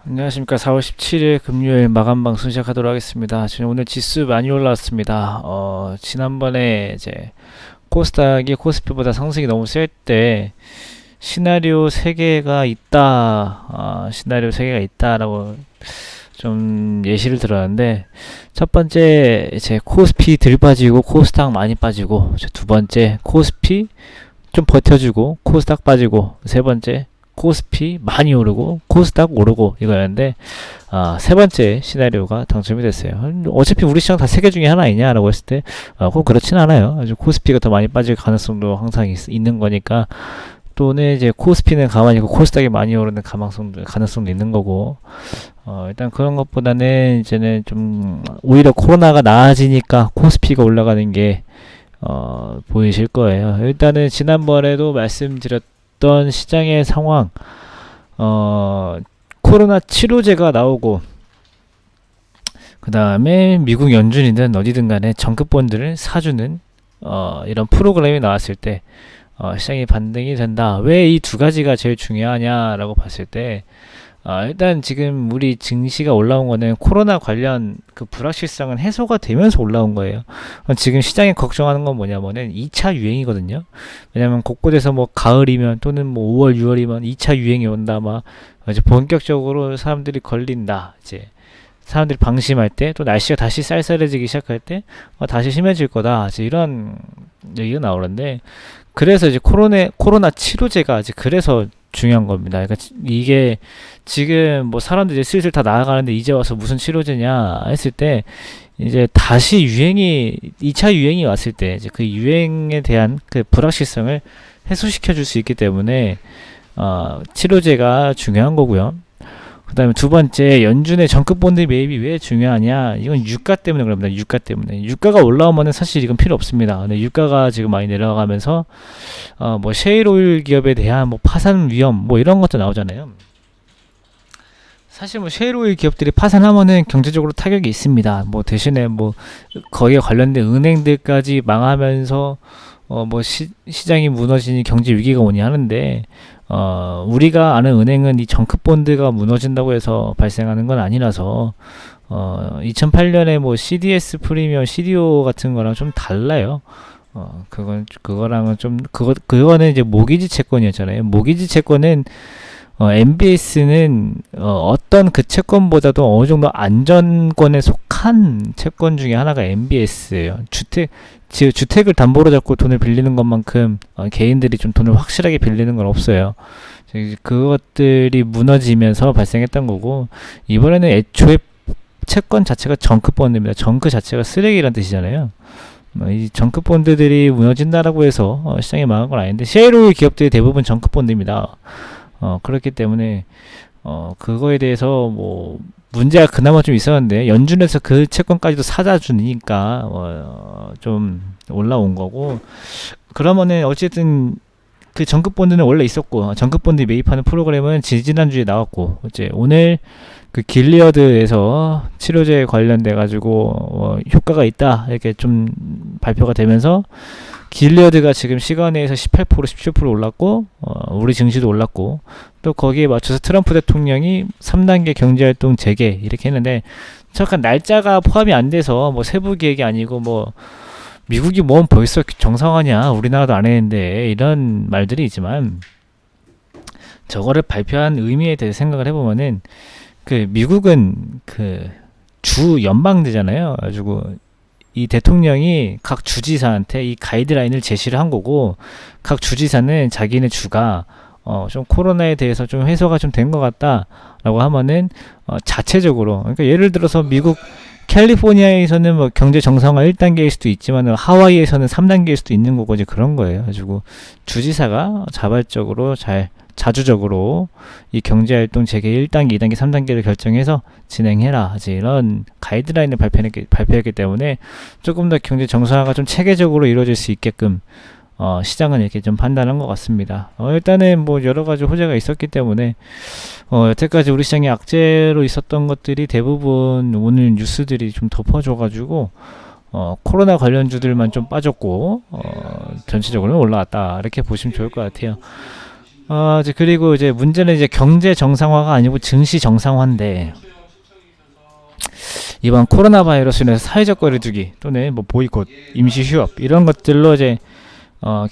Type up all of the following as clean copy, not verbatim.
안녕하십니까. 4월 17일 금요일 마감 방송 시작하도록 하겠습니다. 지금 오늘 지수 많이 올라왔습니다. 지난번에 이제 코스닥이 코스피보다 상승이 너무 셀 때 시나리오 3개가 있다, 시나리오 3개가 있다라고 좀 예시를 들었는데, 첫 번째 이제 코스피 들 빠지고 코스닥 많이 빠지고, 이제 두 번째 코스피 좀 버텨주고 코스닥 빠지고, 세 번째 코스피 많이 오르고 코스닥 오르고, 이거였는데 세 번째 시나리오가 당첨이 됐어요. 어차피 우리 시장 다 세 개 중에 하나 있냐라고 했을 때 꼭 그렇진 않아요. 아주 코스피가 더 많이 빠질 가능성도 항상 있는 거니까, 또는 이제 코스피는 가만히 있고 코스닥이 많이 오르는 가능성도 있는 거고, 일단 그런 것보다는 이제는 좀 오히려 코로나가 나아지니까 코스피가 올라가는 게 보이실 거예요. 일단은 지난번에도 말씀드렸던 시장의 상황, 코로나 치료제가 나오고, 그 다음에 미국 연준이든 어디든 간에 정급본들을 사주는 이런 프로그램이 나왔을 때 시장이 반등이 된다. 왜 이 두 가지가 제일 중요하냐라고 봤을 때, 일단 지금 우리 증시가 올라온 거는 코로나 관련 그 불확실성은 해소가 되면서 올라온 거예요. 지금 시장이 걱정하는 건 뭐냐면은 2차 유행이거든요. 왜냐면 곳곳에서 뭐 가을이면 또는 뭐 5월, 6월이면 2차 유행이 온다, 막 이제 본격적으로 사람들이 걸린다. 이제 사람들이 방심할 때, 또 날씨가 다시 쌀쌀해지기 시작할 때 다시 심해질 거다. 이제 이런 얘기가 나오는데, 그래서 이제 코로나 치료제가 이제 그래서 중요한 겁니다. 그러니까 이게 지금 뭐 사람들이 슬슬 다 나아가는데 이제 와서 무슨 치료제냐 했을 때, 이제 다시 2차 유행이 왔을 때 이제 그 유행에 대한 그 불확실성을 해소시켜 줄 수 있기 때문에 치료제가 중요한 거고요. 그 다음에 두 번째, 연준의 정급 본드 매입이 왜 중요하냐? 이건 유가 때문에 그럽니다. 유가 때문에. 유가가 올라오면은 사실 이건 필요 없습니다. 근데 유가가 지금 많이 내려가면서 뭐 셰일오일 기업에 대한 뭐 파산 위험 뭐 이런 것도 나오잖아요. 사실 뭐 셰일오일 기업들이 파산하면은 경제적으로 타격이 있습니다. 뭐 대신에 뭐 거기에 관련된 은행들까지 망하면서 뭐 시장이 무너지니 경제 위기가 오니 하는데, 우리가 아는 은행은 이 정크본드가 무너진다고 해서 발생하는 건 아니라서, 2008년에 뭐 CDS 프리미엄 CDO 같은 거랑 좀 달라요. 그거랑은 좀, 그거는 이제 모기지 채권이었잖아요. 모기지 채권은, MBS는 어떤 그 채권보다도 어느 정도 안전권에 속한 채권 중에 하나가 MBS예요. 주택을 담보로 잡고 돈을 빌리는 것만큼 개인들이 좀 돈을 확실하게 빌리는 건 없어요. 그것들이 무너지면서 발생했던 거고, 이번에는 애초에 채권 자체가 정크본드입니다. 정크 자체가 쓰레기란 뜻이잖아요. 이 정크본드들이 무너진다라고 해서 시장이 망한 건 아닌데, 셰일오일 기업들이 대부분 정크본드입니다. 그렇기 때문에 그거에 대해서 뭐 문제가 그나마 좀 있었는데, 연준에서 그 채권까지도 사다 주니까 좀 올라온 거고, 그러면은 어쨌든 그 정급본드는 원래 있었고, 정급본드 매입하는 프로그램은 지지난주에 나왔고, 이제 오늘 그 길리어드에서 치료제 관련돼 가지고 효과가 있다 이렇게 좀 발표가 되면서, 길리어드가 지금 시간에서 18%, 17% 올랐고, 우리 증시도 올랐고, 또 거기에 맞춰서 트럼프 대통령이 3단계 경제활동 재개 이렇게 했는데, 잠깐 날짜가 포함이 안 돼서 뭐 세부 계획이 아니고, 뭐 미국이 뭐 벌써 정상화냐, 우리나라도 안 했는데, 이런 말들이 있지만, 저거를 발표한 의미에 대해서 생각을 해보면은, 그 미국은 그 주 연방제잖아요. 가지고 이 대통령이 각 주지사한테 이 가이드라인을 제시를 한 거고, 각 주지사는 자기네 주가 좀 코로나에 대해서 좀 해소가 좀 된 것 같다라고 하면은 자체적으로, 그러니까 예를 들어서 미국 캘리포니아에서는 뭐 경제 정상화 1단계일 수도 있지만 하와이에서는 3단계일 수도 있는 거고, 이제 그런 거예요. 가지고 주지사가 자발적으로 자주적으로 이 경제활동 재개 1단계, 2단계, 3단계를 결정해서 진행해라, 이제 이런 가이드라인을 발표했기 때문에 조금 더 경제 정상화가 좀 체계적으로 이루어질 수 있게끔 시장은 이렇게 좀 판단한 것 같습니다. 일단은 뭐 여러 가지 호재가 있었기 때문에 여태까지 우리 시장이 악재로 있었던 것들이 대부분 오늘 뉴스들이 좀 덮어줘가지고 코로나 관련주들만 좀 빠졌고 전체적으로는 올라왔다, 이렇게 보시면 좋을 것 같아요. 이제 그리고 이제 문제는 이제 경제 정상화가 아니고 증시 정상화인데, 이번 코로나 바이러스로 인해서 사회적 거리두기 또는 뭐 보이콧, 임시 휴업 이런 것들로 이제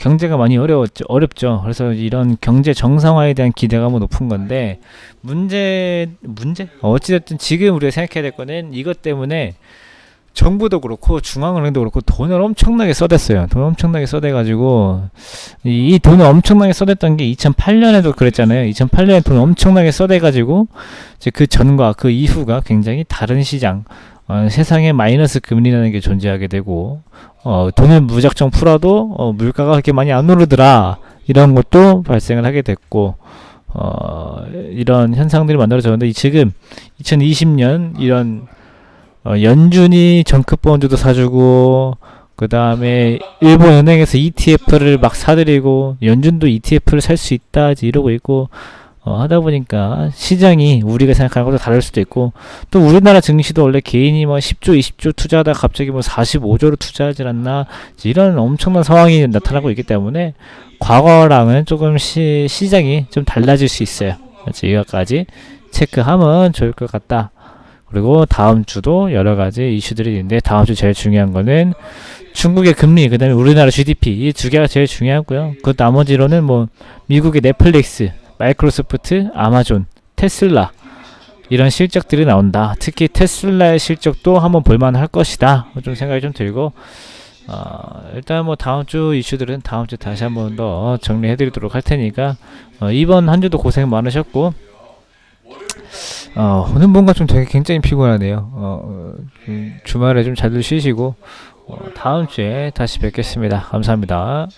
경제가 많이 어렵죠. 그래서 이런 경제 정상화에 대한 기대감은 높은 건데, 문제? 어찌됐든 지금 우리가 생각해야 될 거는 이것 때문에 정부도 그렇고 중앙은행도 그렇고 돈을 엄청나게 써댔어요. 돈 엄청나게 써대가지고, 이 돈을 엄청나게 써댔던 게 2008년에도 그랬잖아요. 2008년에 돈 엄청나게 써대가지고 이제 그 전과 그 이후가 굉장히 다른 시장, 세상에 마이너스 금리라는 게 존재하게 되고, 돈을 무작정 풀어도 물가가 그렇게 많이 안 오르더라, 이런 것도 발생을 하게 됐고, 이런 현상들이 만들어졌는데, 지금 2020년 이런 연준이 정크본드도 사주고, 그 다음에 일본 은행에서 ETF를 막 사들이고, 연준도 ETF를 살 수 있다 이제 이러고 있고, 하다 보니까 시장이 우리가 생각하는 것도 다를 수도 있고, 또 우리나라 증시도 원래 개인이 뭐 10조 20조 투자하다 갑자기 뭐 45조로 투자하지 않나, 이런 엄청난 상황이 나타나고 있기 때문에 과거랑은 조금 시장이 좀 달라질 수 있어요. 그래서 이것까지 체크하면 좋을 것 같다. 그리고 다음 주도 여러 가지 이슈들이 있는데, 다음 주 제일 중요한 거는 중국의 금리, 그 다음에 우리나라 GDP, 이 두 개가 제일 중요하고요. 그 나머지로는 뭐 미국의 넷플릭스, 마이크로소프트, 아마존, 테슬라 이런 실적들이 나온다. 특히 테슬라의 실적도 한번 볼만할 것이다, 좀 생각이 좀 들고, 일단 뭐 다음 주 이슈들은 다음 주 다시 한번 더 정리해드리도록 할 테니까, 이번 한 주도 고생 많으셨고, 오늘 뭔가 좀 되게 굉장히 피곤하네요. 주말에 좀 잘들 쉬시고, 다음 주에 다시 뵙겠습니다. 감사합니다.